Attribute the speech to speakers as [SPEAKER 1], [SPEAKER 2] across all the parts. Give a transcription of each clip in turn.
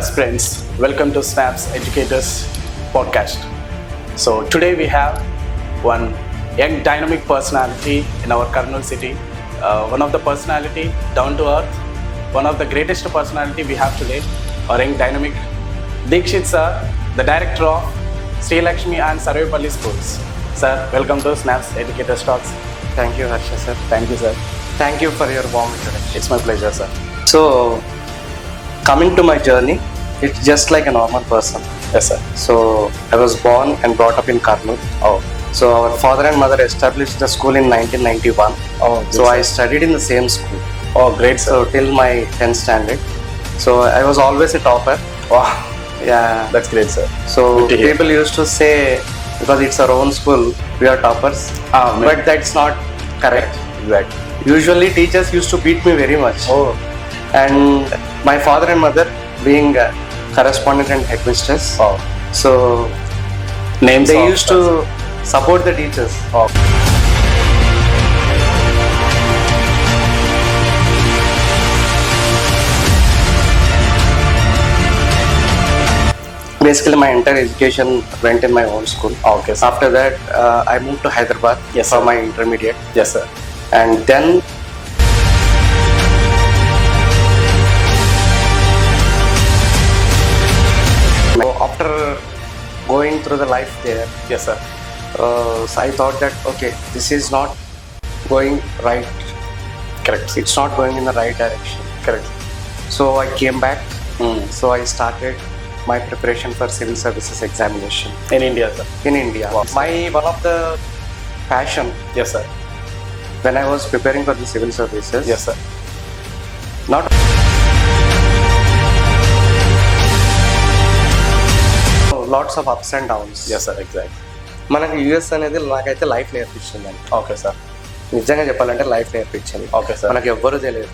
[SPEAKER 1] aspirants, welcome to Snaps Educators podcast. So today we have one young dynamic personality in our Kurnool city, one of the personality down to earth, one of the greatest personality we have today, our young dynamic Dikshit sir, the director of Sri Lakshmi and Sarvepalli schools. Sir, welcome to Snaps Educators Talks.
[SPEAKER 2] Thank you, Harsha sir.
[SPEAKER 1] Thank you, sir.
[SPEAKER 2] Thank you for your warm introduction.
[SPEAKER 1] It's my pleasure, sir.
[SPEAKER 2] So, coming to my journey, it's just like a normal person.
[SPEAKER 1] Yes, sir.
[SPEAKER 2] So, I was born and brought up in Kurnool.
[SPEAKER 1] Oh,
[SPEAKER 2] So, our father and mother established the school in 1991.
[SPEAKER 1] oh,
[SPEAKER 2] So, I studied in the same school.
[SPEAKER 1] oh, great, sir.
[SPEAKER 2] So, till my 10th standard. So, I was always a topper.
[SPEAKER 1] Wow,
[SPEAKER 2] Yeah.
[SPEAKER 1] that's great, sir.
[SPEAKER 2] So,
[SPEAKER 1] Good to hear.
[SPEAKER 2] people used to say, because it's our own school, we are toppers. But that's not correct.
[SPEAKER 1] Exactly.
[SPEAKER 2] Usually, teachers used to beat me very much.
[SPEAKER 1] Oh,
[SPEAKER 2] And my father and mother being correspondent and headmistress,
[SPEAKER 1] wow.
[SPEAKER 2] so
[SPEAKER 1] Names
[SPEAKER 2] they
[SPEAKER 1] of
[SPEAKER 2] used to support the teachers.
[SPEAKER 1] Oh,
[SPEAKER 2] Basically, my entire education went in my own school.
[SPEAKER 1] okay, sir.
[SPEAKER 2] After that, I moved to Hyderabad
[SPEAKER 1] Yes,
[SPEAKER 2] for
[SPEAKER 1] sir.
[SPEAKER 2] my intermediate,
[SPEAKER 1] Yes, sir.
[SPEAKER 2] and then after going through the life there,
[SPEAKER 1] Yes, sir.
[SPEAKER 2] so I thought that okay, this is not going right.
[SPEAKER 1] Correct.
[SPEAKER 2] It's not going in the right direction.
[SPEAKER 1] Correct.
[SPEAKER 2] So I came back.
[SPEAKER 1] Mm.
[SPEAKER 2] So I started my preparation for civil services examination
[SPEAKER 1] In India, sir.
[SPEAKER 2] in India.
[SPEAKER 1] Wow.
[SPEAKER 2] My one of the passion
[SPEAKER 1] Yes, sir.
[SPEAKER 2] when I was preparing for the civil services,
[SPEAKER 1] Yes, sir.
[SPEAKER 2] not lots of ups and downs.
[SPEAKER 1] Yes, sir. Exactly.
[SPEAKER 2] మనకి US అనేది నాకైతే life నేర్పించింది.
[SPEAKER 1] Okay, sir.
[SPEAKER 2] నిజంగా చెప్పాలంటే life నేర్పించింది.
[SPEAKER 1] Okay, sir.
[SPEAKER 2] మనకి ఎవ్వరు తెలియదు,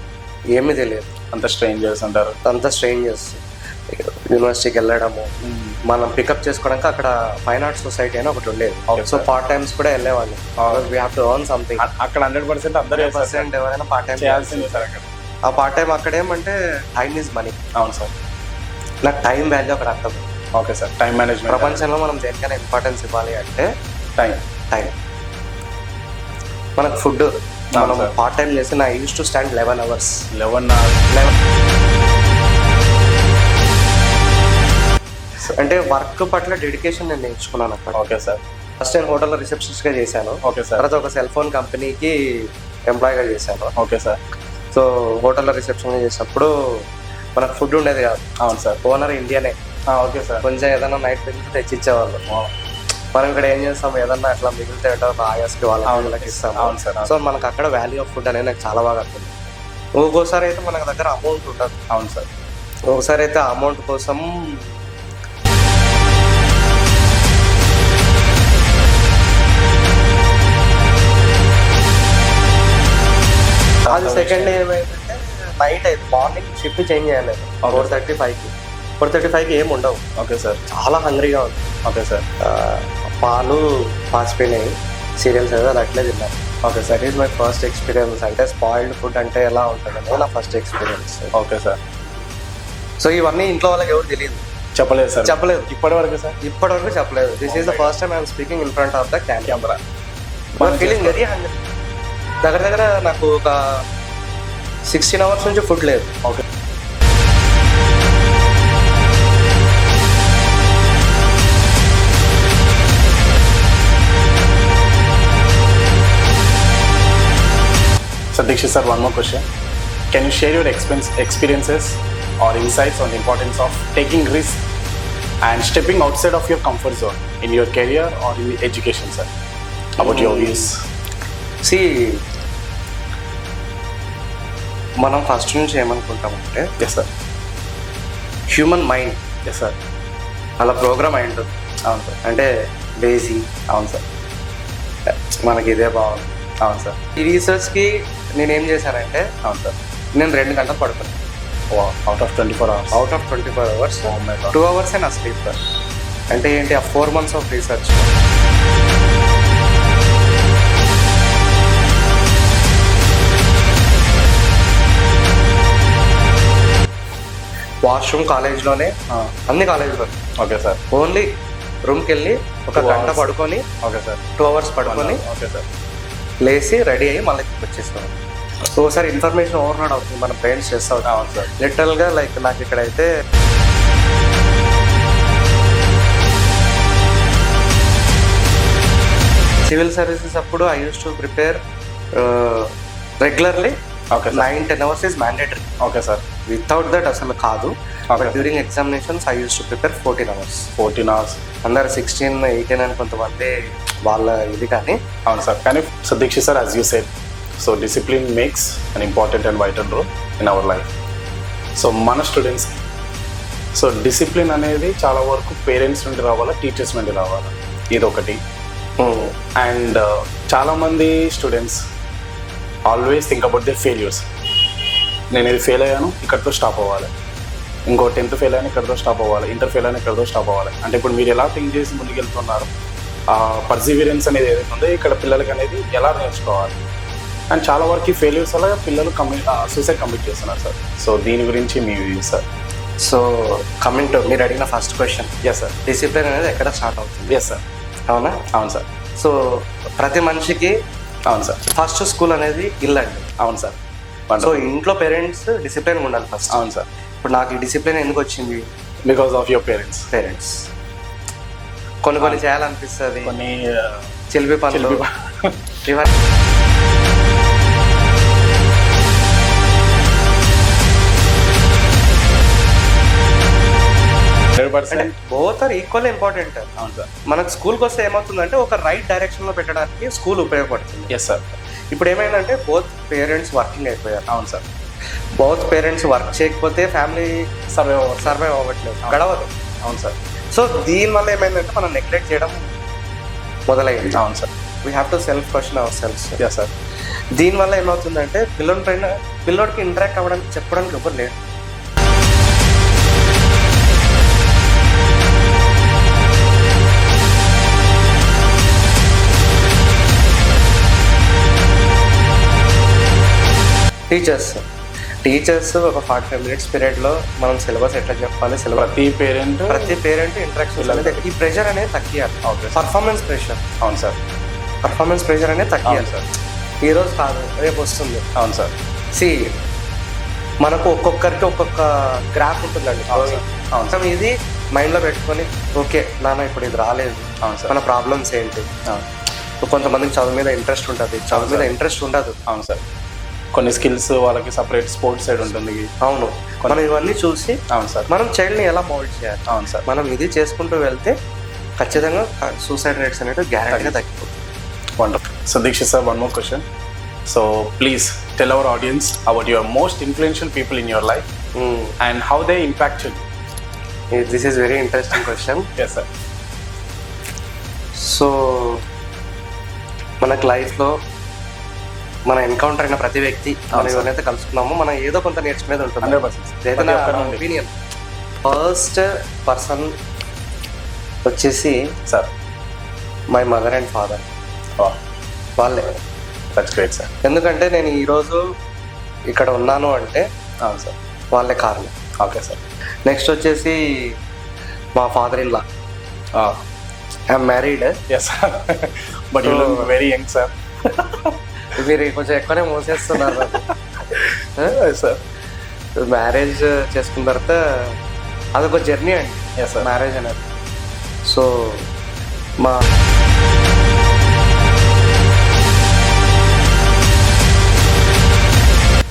[SPEAKER 2] ఏమీ తెలియదు,
[SPEAKER 1] అంత స్ట్రేంజర్స్ అంటారు.
[SPEAKER 2] అంత స్ట్రేంజర్స్. యూనివర్సిటీకి వెళ్ళడము, మనం పికప్ చేసుకోవడానికి అక్కడ ఫైన్ ఆర్ట్స్ సొసైటీ అని ఒకటి ఉండేది.
[SPEAKER 1] Okay,
[SPEAKER 2] so
[SPEAKER 1] sir.
[SPEAKER 2] Part times కూడా వెళ్ళేవాళ్ళం. We have to earn something.
[SPEAKER 1] అక్కడ 100% అందరూ చేస్తారు, sir.
[SPEAKER 2] ఎవరైనా పార్ట్ టైం
[SPEAKER 1] చేయాల్సిందే, సార్. అక్కడ
[SPEAKER 2] ఆ పార్ట్ టైం అక్కడ ఏమంటే టైం ఈజ్ మనీ.
[SPEAKER 1] అవును, సార్.
[SPEAKER 2] నాకు టైం వాల్యూ అక్కడ అర్థం.
[SPEAKER 1] Okay, sir. Time management.
[SPEAKER 2] ప్రపంచంలో మనం దేనికైనా ఇంపార్టెన్స్ ఇవ్వాలి అంటే
[SPEAKER 1] టైం.
[SPEAKER 2] టైం. మనకు ఫుడ్ మనం
[SPEAKER 1] sir.
[SPEAKER 2] పార్ట్ టైం చేసి నా use to stand 11 hours.
[SPEAKER 1] 11 hours.
[SPEAKER 2] అంటే వర్క్ పట్ల డెడికేషన్ నేను నేర్చుకున్నాను అక్కడ.
[SPEAKER 1] Okay, sir.
[SPEAKER 2] ఫస్ట్ నేను హోటల్లో రిసెప్షనిస్ట్గా చేశాను.
[SPEAKER 1] Okay, sir.
[SPEAKER 2] తర్వాత ఒక సెల్ ఫోన్ కంపెనీకి ఎంప్లాయీగా చేశాను.
[SPEAKER 1] Okay, sir.
[SPEAKER 2] సో హోటల్లో రిసెప్షన్గా చేసినప్పుడు మనకు ఫుడ్ ఉండేది కాదు.
[SPEAKER 1] అవును, సార్.
[SPEAKER 2] ఓనర్ ఇండియనే.
[SPEAKER 1] Okay, sir.
[SPEAKER 2] కొంచెం ఏదైనా నైట్ మిగిలితే తెచ్చిచ్చేవాళ్ళు. మనం ఇక్కడ ఏం చేస్తాం, ఏదన్నా అట్లా మిగిలితే ఆయాస్కి వాళ్ళకి ఇస్తాం.
[SPEAKER 1] అవును, సార్.
[SPEAKER 2] సో మనకు అక్కడ వాల్యూ ఆఫ్ ఫుడ్ అనేది నాకు చాలా బాగా అర్థం. ఒక్కోసారి అయితే మనకు దగ్గర అమౌంట్ ఉంటుంది.
[SPEAKER 1] అవును, సార్.
[SPEAKER 2] ఒకసారి అయితే అమౌంట్ కోసం అది సెకండ్ డే ఏమైందంటే నైట్ అయితే మార్నింగ్ షిఫ్ట్ చేంజ్ చేయాలి. 4:35కి 4:35కి ఏమి ఉండవు.
[SPEAKER 1] Okay, sir.
[SPEAKER 2] చాలా హంగ్రీగా ఉంది.
[SPEAKER 1] Okay, sir.
[SPEAKER 2] పాలు పాసిపోయినాయి, సీరియల్స్ ఏదో అది అట్లే తిన్నాను.
[SPEAKER 1] Okay,
[SPEAKER 2] that
[SPEAKER 1] sir.
[SPEAKER 2] Is my first experience. అంటే స్పాయిల్డ్ ఫుడ్ అంటే ఎలా ఉంటుందని నా first experience.
[SPEAKER 1] Okay, sir.
[SPEAKER 2] So ఇవన్నీ ఇంట్లో వాళ్ళకి ఎవరు తెలియదు,
[SPEAKER 1] చెప్పలేదు, సార్.
[SPEAKER 2] చెప్పలేదు.
[SPEAKER 1] ఇప్పటి వరకు, సార్.
[SPEAKER 2] ఇప్పటివరకు చెప్పలేదు. This is the first time I'm speaking in front of the
[SPEAKER 1] camera.
[SPEAKER 2] Feeling very hungry. దగ్గర దగ్గర నాకు ఒక 16 hours నుంచి ఫుడ్ లేదు.
[SPEAKER 1] Okay. So Dikshit sir, one more question. Can you share your experiences or insights on the importance of taking risks and stepping outside of your comfort zone in your career or in education, sir? About your views.
[SPEAKER 2] See మనం first నుంచి ఏమనుకుంటామంటే
[SPEAKER 1] Yes, sir.
[SPEAKER 2] Human mind
[SPEAKER 1] Yes, sir.
[SPEAKER 2] అలా program అయి ఉంటుంది.
[SPEAKER 1] అవును, sir.
[SPEAKER 2] అంటే lazy,
[SPEAKER 1] అవును, sir.
[SPEAKER 2] మనకి ఇదే బాగుంది.
[SPEAKER 1] అవును, సార్.
[SPEAKER 2] ఈ రీసెర్చ్కి నేనేం చేశానంటే
[SPEAKER 1] అవును, సార్.
[SPEAKER 2] నేను 2 గంటలు పడుకున్నాను.
[SPEAKER 1] Out of 24 hours.
[SPEAKER 2] Out of 24 hours
[SPEAKER 1] Oh my God.
[SPEAKER 2] 2 hours నా స్లీప్. అంటే ఏంటి, ఆ 4 months ఆఫ్ రీసెర్చ్. వాష్రూమ్ కాలేజ్లోనే, అన్ని కాలేజ్లోనే.
[SPEAKER 1] Okay sir.
[SPEAKER 2] ఓన్లీ రూమ్కి వెళ్ళి ఒక
[SPEAKER 1] 2
[SPEAKER 2] గంట
[SPEAKER 1] hours.
[SPEAKER 2] పడుకొని,
[SPEAKER 1] ఓకే సార్.
[SPEAKER 2] 2 hours పడుకొని
[SPEAKER 1] ఓకే సార్.
[SPEAKER 2] లేచి రెడీ అయ్యి మళ్ళీ వచ్చేస్తాం. సో ఒకసారి ఇన్ఫర్మేషన్ ఓవర్లోడ్ అవుతుంది, మన బ్రెయిన్స్ స్ట్రెస్ అవుతుంది.
[SPEAKER 1] అవును సార్.
[SPEAKER 2] లిటరల్గా లైక్ నాకు ఇక్కడైతే సివిల్ సర్వీసెస్ అప్పుడు I use to prepare regularly.
[SPEAKER 1] Okay sir.
[SPEAKER 2] 9-10 hours is mandatory.
[SPEAKER 1] Okay sir.
[SPEAKER 2] Without that అసలు కాదు.
[SPEAKER 1] Okay.
[SPEAKER 2] But during examinations I use to prepare 14 hours.
[SPEAKER 1] 14 hours.
[SPEAKER 2] అందరు 16, 18 అని కొంతమంది వాళ్ళ ఇది. కానీ
[SPEAKER 1] అవును సార్. కానీ so Dixit sir, as you said, so discipline makes an important and vital role in our life. So మన స్టూడెంట్స్కి సో డిసిప్లిన్ అనేది చాలా వరకు పేరెంట్స్ నుండి రావాలా, టీచర్స్ నుండి రావాలా, ఇదొకటి. అండ్ చాలామంది students always think about they failures. నేను ఇది ఫెయిల్ అయ్యాను, ఇక్కడితో స్టాప్ అవ్వాలి. ఇంకో 10th ఫెయిల్ అయినా ఇక్కడితో స్టాప్ అవ్వాలి, ఇంటర్ ఫెయిల్ అయినా ఇక్కడితో స్టాప్ అవ్వాలి. అంటే ఇప్పుడు మీరు ఎలా థింక్ చేసి ముందుకెళ్తున్నారు, ఆ పర్సివిరెన్స్ అనేది ఏదైతే ఉందో ఇక్కడ పిల్లలకి అనేది ఎలా నేర్చుకోవాలి. అండ్ చాలా వరకు ఫెయిల్యూర్స్ వల్ల పిల్లలు సూసైడ్ కమిట్ చేస్తున్నారు సార్. సో దీని గురించి మీ view sir.
[SPEAKER 2] So coming to మీరు అడిగిన first question,
[SPEAKER 1] yes sir.
[SPEAKER 2] Discipline అనేది ఎక్కడ స్టార్ట్ అవుతుంది?
[SPEAKER 1] Yes sir.
[SPEAKER 2] అవునా?
[SPEAKER 1] అవును సార్.
[SPEAKER 2] సో ప్రతి మనిషికి
[SPEAKER 1] అవును సార్.
[SPEAKER 2] ఫస్ట్ స్కూల్ అనేది ఇల్లు అండి.
[SPEAKER 1] అవును సార్.
[SPEAKER 2] సో ఇంట్లో పేరెంట్స్ డిసిప్లిన్ ఉండాలి ఫస్ట్.
[SPEAKER 1] అవును సార్.
[SPEAKER 2] ఇప్పుడు నాకు ఈ డిసిప్లిన్ ఎందుకు వచ్చింది?
[SPEAKER 1] Because of your parents.
[SPEAKER 2] కొన్ని చేయాలనిపిస్తుంది,
[SPEAKER 1] కొన్ని
[SPEAKER 2] చిలిపి పనులు ఇవన్నీ. Both are equal important.
[SPEAKER 1] అవును సార్.
[SPEAKER 2] మనకు స్కూల్కి వస్తే ఏమవుతుందంటే ఒక రైట్ డైరెక్షన్లో పెట్టడానికి స్కూల్ ఉపయోగపడుతుంది.
[SPEAKER 1] Yes sir.
[SPEAKER 2] ఇప్పుడు ఏమైందంటే బోత్ పేరెంట్స్ వర్కింగ్ అయిపోయారు.
[SPEAKER 1] అవును సార్.
[SPEAKER 2] బోత్ పేరెంట్స్ వర్క్ చేయకపోతే ఫ్యామిలీ సర్వైవ్ అవ్వట్లేదు, గడవదు.
[SPEAKER 1] అవును సార్.
[SPEAKER 2] సో దీనివల్ల ఏమైందంటే మనం నెగ్లెక్ట్ చేయడం మొదలైంది.
[SPEAKER 1] అవును sir.
[SPEAKER 2] We have to self question our selfs.
[SPEAKER 1] Yes sir.
[SPEAKER 2] దీనివల్ల ఏమవుతుందంటే పిల్లోడికి ఇంటరాక్ట్ అవ్వడానికి చెప్పడానికి ఎవరు లేరు. టీచర్స్ ఒక 45 minutes పీరియడ్లో మనం సిలబస్ ఎట్లా చెప్పాలి,
[SPEAKER 1] ప్రతి పేరెంట్
[SPEAKER 2] ఇంటరాక్షన్ అనేది, ఈ ప్రెషర్ అనేది తగ్గియాలి. Performance pressure.
[SPEAKER 1] అవును సార్.
[SPEAKER 2] పర్ఫార్మెన్స్ ప్రెషర్ అనేది తగ్గియాలి సార్. ఈరోజు కాదు, రేపు వస్తుంది.
[SPEAKER 1] అవును సార్.
[SPEAKER 2] సి మనకు ఒక్కొక్కరికి ఒక్కొక్క గ్రాఫ్ ఉంటుందండి.
[SPEAKER 1] అవును.
[SPEAKER 2] ఇది మైండ్లో పెట్టుకొని ఓకే నాన్న ఇప్పుడు ఇది రాలేదు,
[SPEAKER 1] అవును సార్,
[SPEAKER 2] మన ప్రాబ్లమ్స్ ఏంటి. కొంతమందికి చదువు మీద ఇంట్రెస్ట్ ఉంటుంది, చదువు మీద ఇంట్రెస్ట్ ఉండదు.
[SPEAKER 1] అవును సార్. కొన్ని స్కిల్స్ వాళ్ళకి సపరేట్ స్పోర్ట్స్ సైడ్ ఉంటుంది.
[SPEAKER 2] అవును. మనం ఇవన్నీ చూసి
[SPEAKER 1] అవును సార్
[SPEAKER 2] మనం చైల్డ్ని ఎలా మౌల్డ్ చేయాలి.
[SPEAKER 1] అవును సార్.
[SPEAKER 2] మనం ఇది చేసుకుంటూ వెళ్తే ఖచ్చితంగా సూసైడ్ రేట్స్ అనేవి గ్యారెంటీగా తగ్గిపోతుంది.
[SPEAKER 1] Wonderful. So Dixit sir, one more question. So please tell our audience about your most influential people in your life and how they impacted.
[SPEAKER 2] This is very interesting question.
[SPEAKER 1] Yes sir.
[SPEAKER 2] So మనకు లైఫ్లో మనం encounter అయిన ప్రతి వ్యక్తి, మనం ఎవరైతే కలుసుకున్నామో మనం ఏదో కొంత నేర్చుకునేది ఉంటుంది.
[SPEAKER 1] 100%.
[SPEAKER 2] ఒపీనియన్. ఫస్ట్ పర్సన్ వచ్చేసి
[SPEAKER 1] sir
[SPEAKER 2] my mother and father. వాళ్ళే.
[SPEAKER 1] That's great sir.
[SPEAKER 2] ఎందుకంటే నేను ఈరోజు ఇక్కడ ఉన్నాను అంటే
[SPEAKER 1] అవును సార్,
[SPEAKER 2] వాళ్ళే కారణం.
[SPEAKER 1] Okay sir.
[SPEAKER 2] నెక్స్ట్ వచ్చేసి మా father in law. I'm married.
[SPEAKER 1] Yes sir. But you look very young sir.
[SPEAKER 2] మీరు కొంచెం ఎక్కువనే మోసేస్తున్నారు
[SPEAKER 1] సార్.
[SPEAKER 2] మ్యారేజ్ చేసుకున్న తర్వాత అదొక జర్నీ అండి.
[SPEAKER 1] Yes sir.
[SPEAKER 2] మ్యారేజ్ అనేది. సో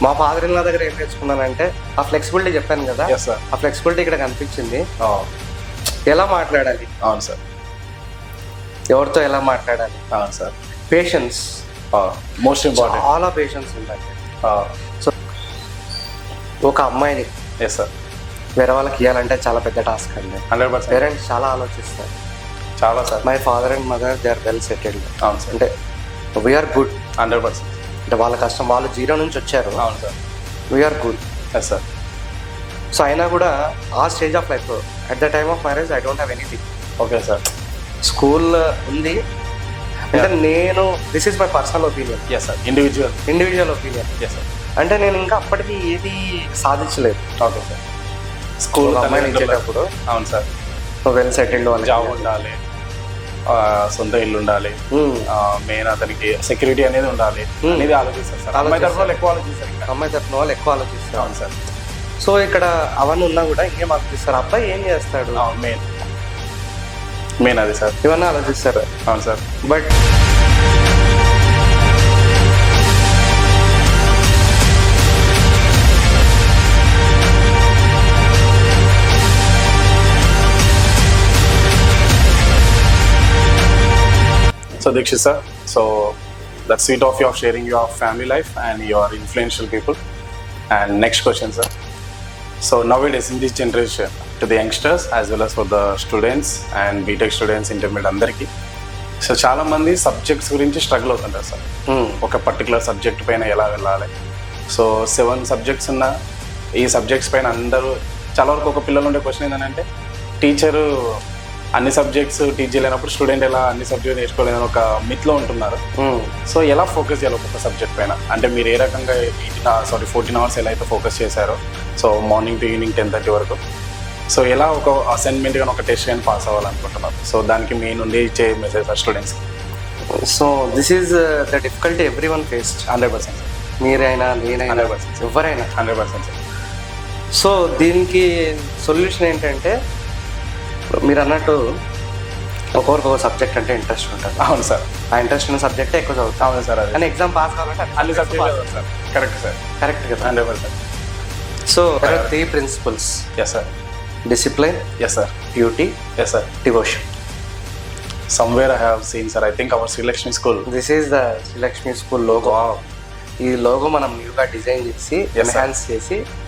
[SPEAKER 2] మా ఫాదర్ ఇన్ లా దగ్గర ఏం నేర్చుకున్నానంటే ఆ ఫ్లెక్సిబిలిటీ చెప్పాను కదా,
[SPEAKER 1] ఎస్ సార్.
[SPEAKER 2] ఆ ఫ్లెక్సిబిలిటీ ఇక్కడ కనిపించింది. ఎలా మాట్లాడాలి,
[SPEAKER 1] అవును సార్,
[SPEAKER 2] ఎవరితో ఎలా మాట్లాడాలి,
[SPEAKER 1] అవును సార్.
[SPEAKER 2] Patience
[SPEAKER 1] most important.
[SPEAKER 2] చాలా పేషెన్స్ ఉంటాయి. సో ఒక అమ్మాయిని
[SPEAKER 1] ఎస్ సార్
[SPEAKER 2] వేరే వాళ్ళకి ఇవ్వాలంటే చాలా పెద్ద టాస్క్ అండి.
[SPEAKER 1] 100%.
[SPEAKER 2] పేరెంట్స్ చాలా ఆలోచిస్తారు.
[SPEAKER 1] చాలా sir.
[SPEAKER 2] My father and mother they are well settled.
[SPEAKER 1] అవును సార్.
[SPEAKER 2] అంటే వీఆర్ గుడ్.
[SPEAKER 1] 100%.
[SPEAKER 2] అంటే వాళ్ళ కష్టం, వాళ్ళు 0 నుంచి వచ్చారు.
[SPEAKER 1] అవును sir.
[SPEAKER 2] We are good.
[SPEAKER 1] Yes sir.
[SPEAKER 2] So అయినా కూడా ఆ stage of life at the time of marriage I don't have anything.
[SPEAKER 1] Okay sir.
[SPEAKER 2] School ఉంది అంటే నేను, this is my personal opinion.
[SPEAKER 1] Yes sir. Individual
[SPEAKER 2] opinion.
[SPEAKER 1] Yes sir.
[SPEAKER 2] అంటే నేను ఇంకా అప్పటికి ఏది సాధించలేదు.
[SPEAKER 1] Okay sir. స్కూల్
[SPEAKER 2] ఒక అమ్మాయిని ఇచ్చేటప్పుడు
[SPEAKER 1] అవును సార్,
[SPEAKER 2] వెల్ సెటిల్డ్ వాళ్ళకి
[SPEAKER 1] జాబ్ ఉండాలి, సొంత ఇల్లు ఉండాలి, మెయిన్ అతనికి సెక్యూరిటీ అనేది ఉండాలి అనేది ఆలోచిస్తారు సార్. అమ్మాయి తరఫున వాళ్ళు ఎక్కువ ఆలోచిస్తారు ఇంకా.
[SPEAKER 2] అమ్మాయి తరఫున వాళ్ళు ఎక్కువ ఆలోచిస్తారు.
[SPEAKER 1] అవును సార్.
[SPEAKER 2] సో ఇక్కడ అవన్నీ ఉన్నా కూడా ఇంకేం ఆలోచిస్తారు, అబ్బాయి ఏం చేస్తాడు,
[SPEAKER 1] మెయిన్ అది సార్,
[SPEAKER 2] ఇవన్నీ ఆలోచిస్తారు.
[SPEAKER 1] అవును sir.
[SPEAKER 2] But
[SPEAKER 1] So Dikshit sir, so that's sweet of you of sharing your family life and your influential people. And next question sir. So nowadays in this generation, to the youngsters as well as for the students and BTech students, intermediate అందరికి, so చాలా మంది subjects గురించి struggle అవుతుంటారు sir. ఒక particular subject పైన ఎలా వెళ్ళాలి. So 7 subjects ఉన్న ఈ సబ్జెక్ట్స్ పైన అందరూ చాలా వరకు ఒక పిల్లలు ఉండే క్వశ్చన్ ఏంటంటే, టీచరు అన్ని సబ్జెక్ట్స్ టీచ్ చేయలేనప్పుడు స్టూడెంట్ ఎలా అన్ని సబ్జెక్ట్ నేర్చుకోలేదని ఒక మిత్లో ఉంటున్నారు. సో ఎలా ఫోకస్ చేయాలి ఒక్కొక్క సబ్జెక్ట్ పైన, అంటే మీరు ఏ రకంగా 14 అవర్స్ ఎలా అయితే ఫోకస్ చేశారో, సో మార్నింగ్ టు ఈవినింగ్ 10:30 వరకు, సో ఎలా ఒక అసైన్మెంట్ కానీ ఒక టెస్ట్ కానీ పాస్ అవ్వాలనుకుంటున్నారు, సో దానికి మీ నుండి ఇచ్చే మెసేజ్ ఆ students?
[SPEAKER 2] So this is the difficulty every one faced.
[SPEAKER 1] 100%
[SPEAKER 2] మీరైనా నేనైనా
[SPEAKER 1] 100%
[SPEAKER 2] ఎవరైనా
[SPEAKER 1] 100%.
[SPEAKER 2] సో దీనికి సొల్యూషన్ ఏంటంటే, మీరు అన్నట్టు ఒక్కొక్కరికి ఒక సబ్జెక్ట్ అంటే ఇంట్రెస్ట్ ఉంటుంది.
[SPEAKER 1] అవును సార్.
[SPEAKER 2] ఆ ఇంట్రెస్ట్ ఉన్న సబ్జెక్టే ఎక్కువ చదువుతాం.
[SPEAKER 1] అవును సార్. అది
[SPEAKER 2] కానీ ఎగ్జామ్ పాస్ కావాలంటే
[SPEAKER 1] అన్ని subject sir. Correct sir.
[SPEAKER 2] Correct కదా.
[SPEAKER 1] 100%.
[SPEAKER 2] So 3 principles.
[SPEAKER 1] Yes sir.
[SPEAKER 2] Discipline,
[SPEAKER 1] yes sir.
[SPEAKER 2] Beauty,
[SPEAKER 1] yes sir.
[SPEAKER 2] Devotion.
[SPEAKER 1] Somewhere I have seen sir, I think our Sri Lakshmi school.
[SPEAKER 2] This is the Sri Lakshmi school logo. ఈ logo మనం న్యూగా design చేసి enhance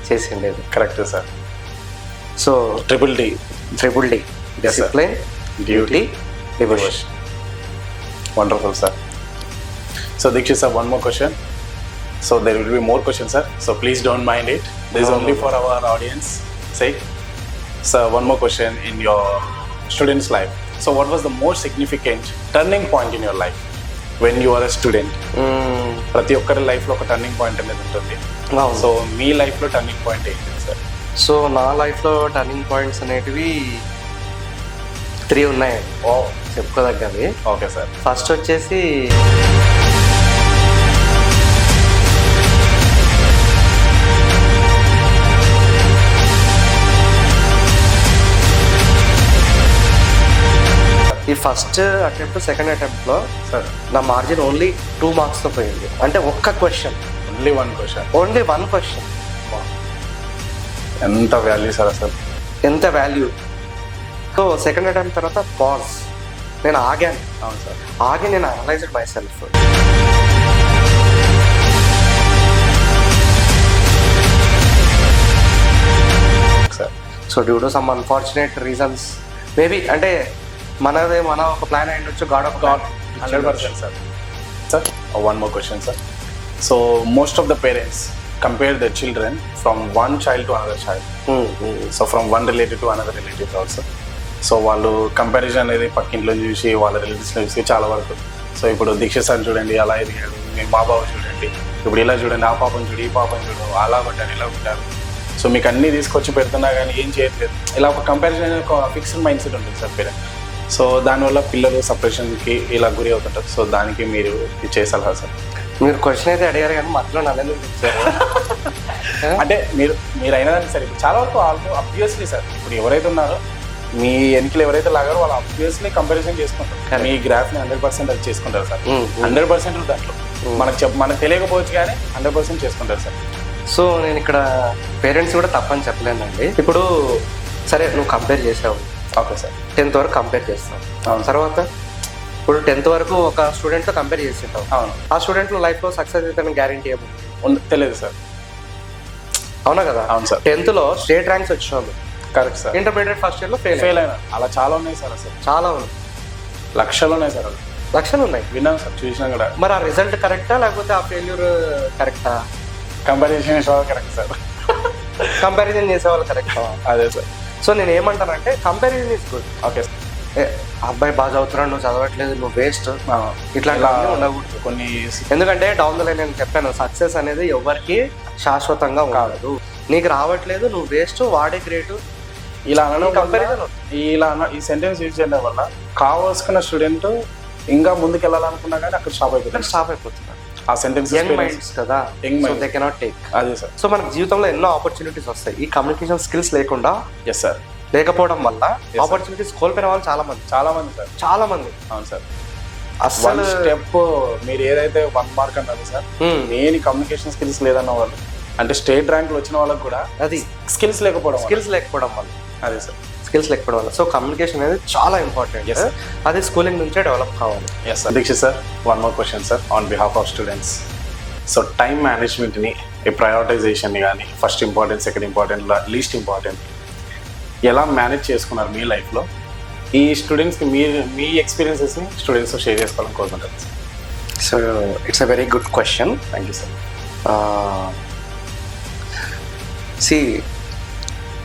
[SPEAKER 2] చేసిండేది.
[SPEAKER 1] Correct sir.
[SPEAKER 2] So
[SPEAKER 1] triple D,
[SPEAKER 2] discipline, beauty, devotion.
[SPEAKER 1] Wonderful sir. So Dikshit sir, one more question. So there will be more questions sir, so please don't mind it. This is only for our audience sake. So one more question in your student's life. So what was the most significant turning point in your life when you are a student? ప్రతి ఒక్కరి లైఫ్లో ఒక turning point అనేది ఉంటుంది. So మీ లైఫ్లో turning point ఏంటి sir?
[SPEAKER 2] So నా లైఫ్లో టర్నింగ్ పాయింట్స్ అనేటివి 3 ఉన్నాయి. చెప్పుకోదగ్గవి.
[SPEAKER 1] Okay sir.
[SPEAKER 2] ఫస్ట్ వచ్చేసి ఈ ఫస్ట్ అటెంప్ట్ సెకండ్ అటెంప్ట్లో
[SPEAKER 1] సార్
[SPEAKER 2] నా మార్జిన్ ఓన్లీ 2 మార్క్స్తో పోయింది. అంటే ఒక్క క్వశ్చన్,
[SPEAKER 1] ఓన్లీ వన్ క్వశ్చన్. ఎంత వాల్యూ సార్ అసలు,
[SPEAKER 2] ఎంత వాల్యూ. సో సెకండ్ అటెంప్ట్ తర్వాత పాజ్, నేను ఆగాను.
[SPEAKER 1] అవును సార్.
[SPEAKER 2] ఆగి నేను analysed my self.
[SPEAKER 1] Sir
[SPEAKER 2] so due to some unfortunate reasons maybe, అంటే మన ఒక ప్లాన్ అయి ఉండొచ్చు, God of God.
[SPEAKER 1] 100% sir. Sir one more question sir. So most of the parents compare their children from one child to another child. So from one relative to another relative also. So వాళ్ళు comparison అనేది పక్కింట్లో చూసి వాళ్ళ రిలేటివ్స్లో చూసి చాలా వరకు, so ఇప్పుడు దీక్షిత్ సార్ చూడండి అలా ఎదిగాడు, మీ మా బాబు చూడండి ఇప్పుడు ఇలా చూడండి, ఆ పాపం చూడు ఈ పాపం చూడు, అలా కొట్టారు ఇలా కొట్టారు, సో మీకు అన్నీ తీసుకొచ్చి పెడుతున్నా కానీ ఏం చేయట్లేదు, ఇలా ఒక కంపారిజన్ అనేది ఒక ఫిక్స్డ్ మైండ్ సెట్ ఉంటుంది సార్ పేరెంట్. సో దానివల్ల పిల్లలు సపరేషన్కి ఇలా గురి అవుతుంటారు. సో దానికి మీరు ఇచ్చే సలహా సార్?
[SPEAKER 2] మీరు క్వశ్చన్ అయితే అడిగారు కానీ మధ్యలో నన్ను ఇచ్చారు.
[SPEAKER 1] అంటే మీరు అయినా సార్ ఇప్పుడు చాలా వరకు అబ్వియస్లీ సార్, ఇప్పుడు ఎవరైతే ఉన్నారో మీ ఎన్నికలు ఎవరైతే లాగారో వాళ్ళు అబ్వియస్లీ కంపారిజన్ చేసుకుంటారు. మీ గ్రాఫ్ని 100% అది చేసుకుంటారు సార్. 100% దాంట్లో మనకు తెలియకపోవచ్చు కానీ 100% చేసుకుంటారు సార్.
[SPEAKER 2] సో నేను ఇక్కడ పేరెంట్స్ కూడా తప్పని చెప్పలేనండి. ఇప్పుడు సరే నువ్వు కంపేర్ చేసావు,
[SPEAKER 1] ఓకే సార్.
[SPEAKER 2] 10th వరకు కంపేర్ చేస్తావు.
[SPEAKER 1] అవును.
[SPEAKER 2] తర్వాత ఇప్పుడు 10th వరకు ఒక స్టూడెంట్తో కంపేర్ చేసింటావు.
[SPEAKER 1] అవును.
[SPEAKER 2] ఆ స్టూడెంట్లో లైఫ్లో సక్సెస్ అయితే గ్యారంటీ ఏముంది?
[SPEAKER 1] తెలియదు సార్.
[SPEAKER 2] అవునా కదా?
[SPEAKER 1] అవును సార్.
[SPEAKER 2] 10th స్టేట్ ర్యాంక్స్ వచ్చిన వాళ్ళు,
[SPEAKER 1] కరెక్ట్ సార్,
[SPEAKER 2] ఇంటర్మీడియట్ ఫస్ట్ ఇయర్లో ఫెయిల్ అయినా
[SPEAKER 1] అలా చాలా ఉన్నాయి సార్. అసలు
[SPEAKER 2] చాలా ఉన్నాయి,
[SPEAKER 1] లక్షలు ఉన్నాయి సార్. అలా
[SPEAKER 2] లక్షలు ఉన్నాయి.
[SPEAKER 1] విన్నాను సార్, చూసినా కూడా.
[SPEAKER 2] మరి ఆ రిజల్ట్ కరెక్టా లేకపోతే ఆ ఫెయిల్యూర్ కరెక్టా?
[SPEAKER 1] కంపారిజన్ చేసేవాళ్ళు కరెక్ట్ సార్.
[SPEAKER 2] కంపారిజన్ చేసేవాళ్ళు కరెక్టా?
[SPEAKER 1] అదే సార్.
[SPEAKER 2] సో నేను ఏమంటానంటే comparison is good.
[SPEAKER 1] Okay sir.
[SPEAKER 2] అబ్బాయి బాగా చదువుతున్నాడు, నువ్వు చదవట్లేదు, నువ్వు వేస్ట్, ఇట్లా ఉండకూడదు
[SPEAKER 1] కొన్ని.
[SPEAKER 2] ఎందుకంటే డౌన్ ద లైన్ నేను చెప్పాను, సక్సెస్ అనేది ఎవరికి శాశ్వతంగా కాదు. నీకు రావట్లేదు, నువ్వు వేస్ట్, వాడే గ్రేటు,
[SPEAKER 1] ఇలా అనడం
[SPEAKER 2] కంపారిజన్.
[SPEAKER 1] ఈ సెంటెన్స్ యూజ్ చేయడం వల్ల కావాల్సిన స్టూడెంట్ ఇంకా ముందుకు వెళ్ళాలనుకున్నా కానీ అక్కడ స్టాప్
[SPEAKER 2] అయిపోతున్నారు.
[SPEAKER 1] ఆ సెంటెన్స్
[SPEAKER 2] యంగ్ మైండ్స్ కదా,
[SPEAKER 1] యంగ్
[SPEAKER 2] దే కెనాట్ టేక్.
[SPEAKER 1] అదే సార్.
[SPEAKER 2] సో మనకి జీవితంలో ఎన్నో ఆపర్చునిటీస్ వస్తాయి. ఈ కమ్యూనికేషన్ స్కిల్స్ లేకుండా
[SPEAKER 1] ఎస్ సార్
[SPEAKER 2] లేకపోవడం వల్ల ఆపర్చునిటీస్ కోల్పోయిన వాళ్ళు చాలా మంది
[SPEAKER 1] సార్. అవును సార్.
[SPEAKER 2] అసలు
[SPEAKER 1] స్టెప్ మీరు ఏదైతే 1 మార్క్ అన్నారు సార్, నేను కమ్యూనికేషన్ స్కిల్స్ లేదన్న వాళ్ళు అంటే స్టేట్ ర్యాంకులు వచ్చిన వాళ్ళకి కూడా
[SPEAKER 2] అది
[SPEAKER 1] స్కిల్స్ లేకపోవడం
[SPEAKER 2] వల్ల
[SPEAKER 1] అదే సార్,
[SPEAKER 2] స్కిల్స్ లేకపోవడం వల్ల. సో కమ్యూనికేషన్ అనేది చాలా ఇంపార్టెంట్. అది స్కూలింగ్ నుంచే డెవలప్ కావాలి.
[SPEAKER 1] Yes sir. Dixit sir, 1 more question sir on behalf of students. So time మేనేజ్మెంట్ని, ఈ ప్రయారిటైజేషన్ని కానీ first important, second important, least important ఎలా మేనేజ్ చేసుకున్నారు మీ లైఫ్లో? ఈ స్టూడెంట్స్కి మీ ఎక్స్పీరియన్సెస్ని స్టూడెంట్స్తో షేర్ చేసుకోవాలని కోరుకుంటారు sir.
[SPEAKER 2] So it's a very good question.
[SPEAKER 1] Thank you sir.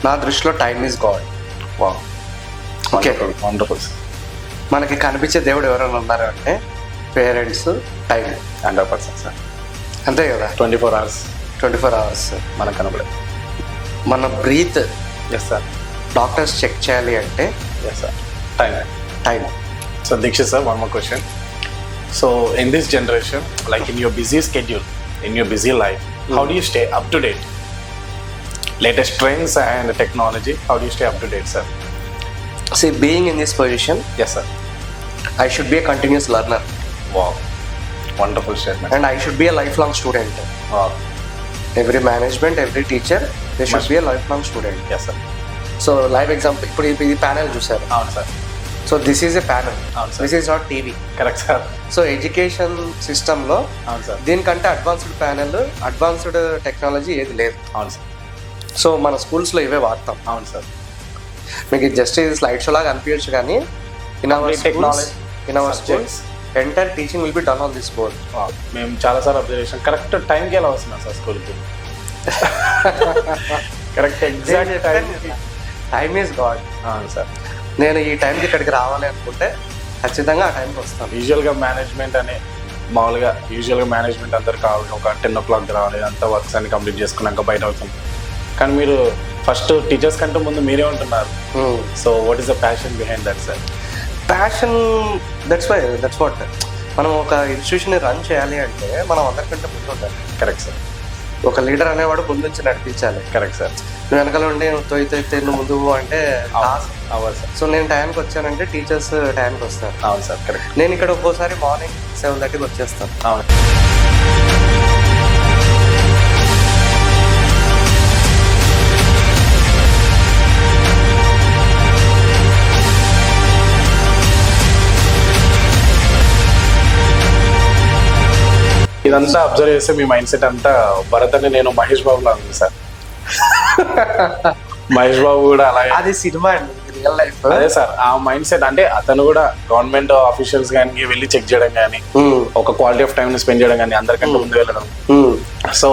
[SPEAKER 2] నా దృష్టిలో time is God.
[SPEAKER 1] Wow,
[SPEAKER 2] okay,
[SPEAKER 1] wonderful sir.
[SPEAKER 2] మనకి కనిపించే దేవుడు ఎవరైనా ఉన్నారు అంటే పేరెంట్స్, టైం.
[SPEAKER 1] 100% సార్.
[SPEAKER 2] అంతే కదా,
[SPEAKER 1] 24 hours
[SPEAKER 2] 24 hours
[SPEAKER 1] మనకు కనబడే.
[SPEAKER 2] మన breath
[SPEAKER 1] yes sir.
[SPEAKER 2] Doctors check చేయాలి అంటే
[SPEAKER 1] yes sir, time. So Dixit sir, 1 more question. So in this generation, like in your busy schedule, in your busy life, how do you stay up to date? Latest trends and technology, how do you stay up to date, sir?
[SPEAKER 2] See, being in this position,
[SPEAKER 1] Yes, sir.
[SPEAKER 2] I should be a continuous learner.
[SPEAKER 1] Wow, wonderful statement.
[SPEAKER 2] And I should be a lifelong student.
[SPEAKER 1] Wow.
[SPEAKER 2] Every management, every teacher, they should be a lifelong student.
[SPEAKER 1] Yes, sir.
[SPEAKER 2] So live example, ఇప్పుడు ఇది panel చూసారు.
[SPEAKER 1] అవును sir.
[SPEAKER 2] So this is a panel,
[SPEAKER 1] అవును sir.
[SPEAKER 2] This is not TV.
[SPEAKER 1] Correct sir.
[SPEAKER 2] So education సిస్టంలో
[SPEAKER 1] అవును sir.
[SPEAKER 2] దీనికంటే advanced panel, advanced technology ఏది లేదు.
[SPEAKER 1] అవును సార్.
[SPEAKER 2] సో మన స్కూల్స్లో ఇవే వాడతాం.
[SPEAKER 1] అవును సార్.
[SPEAKER 2] మీకు జస్ట్ ఇది స్లైడ్ షో లాగా అనిపించచ్చు, కానీ in our schools entire teaching will be done on this board.
[SPEAKER 1] మేము చాలాసార్లు అబ్జర్వేషన్ కరెక్ట్ టైంకి ఎలా వస్తున్నాం సార్ స్కూల్కి. Correct exact
[SPEAKER 2] time is God.
[SPEAKER 1] అవును సార్.
[SPEAKER 2] నేను ఈ టైంకి ఇక్కడికి రావాలి అనుకుంటే ఖచ్చితంగా ఆ టైంకి వస్తాను.
[SPEAKER 1] యూజువల్గా మేనేజ్మెంట్ అందరు కావాలి, ఒక 10 o'clock రావాలి, అంతా వర్క్స్ అన్ని కంప్లీట్ చేసుకున్నాక బయట అవుతుంది. కానీ మీరు ఫస్ట్ టీచర్స్ కంటే ముందు మీరే ఉంటున్నారు. So what is the passion behind that sir?
[SPEAKER 2] Passion, that's what. మనం ఒక ఇన్స్టిట్యూషన్ రన్ చేయాలి అంటే మనం అందరికంటే ముందు ఉండాలి.
[SPEAKER 1] Correct sir.
[SPEAKER 2] ఒక లీడర్ అనేవాడు ముందు నుంచి నడిపించాలి.
[SPEAKER 1] Correct sir.
[SPEAKER 2] నువ్వు వెనకాల ఉండి నువ్వు తొయ్యి నువ్వు ముందు అంటే
[SPEAKER 1] అవును సార్.
[SPEAKER 2] సో నేను టైంకి వచ్చానంటే టీచర్స్ టైంకి వస్తారు.
[SPEAKER 1] అవును సార్. కరెక్ట్.
[SPEAKER 2] నేను ఇక్కడ ఒక్కోసారి మార్నింగ్ 7:30కి వచ్చేస్తాను.
[SPEAKER 1] అవును. ఇదంతా అబ్జర్వ్ చేస్తే మీ మైండ్ సెట్ అంతా భరత్ అని నేను మహేష్ బాబులా ఉంది సార్. మహేష్ బాబు కూడా అలాగే.
[SPEAKER 2] అది సినిమా అండి, రియల్ లైఫ్.
[SPEAKER 1] అదే సార్, ఆ మైండ్ సెట్ అంటే అతను కూడా గవర్నమెంట్ ఆఫీషియల్స్ కానీ వెళ్ళి చెక్ చేయడం కానీ, ఒక క్వాలిటీ ఆఫ్ టైం ని స్పెండ్ చేయడం కానీ, అందరికంటే ముందు వెళ్ళడం. సో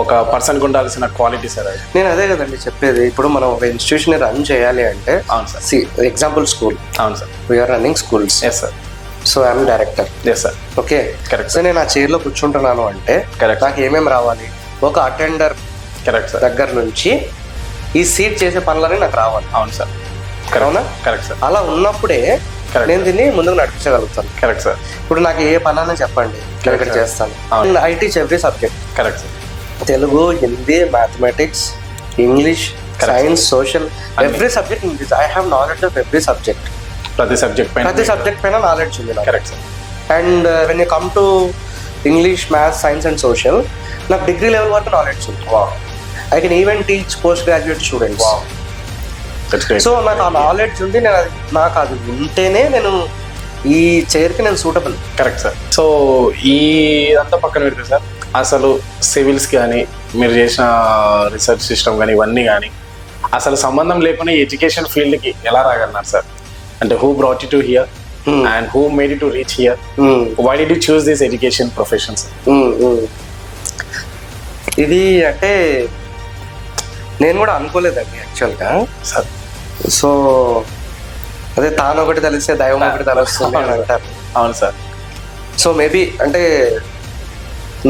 [SPEAKER 1] ఒక పర్సన్ కు ఉండాల్సిన క్వాలిటీ సార్ అది.
[SPEAKER 2] నేను అదే కదండి చెప్పేది. ఇప్పుడు మనం ఒక ఇన్స్టిట్యూషన్ రన్ చేయాలి అంటే,
[SPEAKER 1] అవును సార్.
[SPEAKER 2] Example school.
[SPEAKER 1] అవును sir.
[SPEAKER 2] We are running schools.
[SPEAKER 1] Yes sir.
[SPEAKER 2] So I'm director.
[SPEAKER 1] Yes sir.
[SPEAKER 2] Okay,
[SPEAKER 1] correct.
[SPEAKER 2] So నేను ఆ చైర్లో కూర్చుంటున్నాను అంటే
[SPEAKER 1] కరెక్ట్,
[SPEAKER 2] నాకు ఏమేమి రావాలి? ఒక అటెండర్
[SPEAKER 1] కరెక్ట్ సార్
[SPEAKER 2] దగ్గర నుంచి ఈ సీట్ చేసే పనులని నాకు రావాలి.
[SPEAKER 1] అవును సార్.
[SPEAKER 2] అవునా?
[SPEAKER 1] Correct sir.
[SPEAKER 2] అలా ఉన్నప్పుడే నేను దీన్ని ముందుకు నడిపించగలుగుతాను.
[SPEAKER 1] Correct sir.
[SPEAKER 2] ఇప్పుడు నాకు ఏ పనులని చెప్పండి, నేను ఇక్కడ చేస్తాను. I teach every subject.
[SPEAKER 1] Correct sir.
[SPEAKER 2] Telugu, Hindi, mathematics, English, science, social, every subject English. I have knowledge of every subject.
[SPEAKER 1] ప్రతి సబ్జెక్ట్
[SPEAKER 2] పైన నాలెడ్జ్ ఉంది.
[SPEAKER 1] Correct sir.
[SPEAKER 2] And when you come to English, maths, science and social, నాకు degree level వరకు knowledge ఉంది. I can even teach post graduate students. So నాకు ఆ knowledge ఉంది. నాకు అది ఉంటేనే నేను ఈ చైర్కి నేను సూటబుల్.
[SPEAKER 1] Correct sir. సో ఈ అంతా పక్కన పెడితే సార్, అసలు సివిల్స్ కానీ మీరు చేసిన రీసెర్చ్ సిస్టమ్ కానీ ఇవన్నీ కానీ అసలు సంబంధం లేకుండా ఎడ్యుకేషన్ ఫీల్డ్కి ఎలా రాగలన్నారు సార్? అంటే who brought you to here and who made you to reach here? Why did you choose this education profession sir?
[SPEAKER 2] ఇది అంటే నేను కూడా అనుకోలేదండి యాక్చువల్గా
[SPEAKER 1] సార్.
[SPEAKER 2] సో అదే తాను ఒకటి తెలిస్తే దైవం ఒకటి తెలుస్తుంది అని అంటారు.
[SPEAKER 1] అవును సార్.
[SPEAKER 2] సో మేబీ అంటే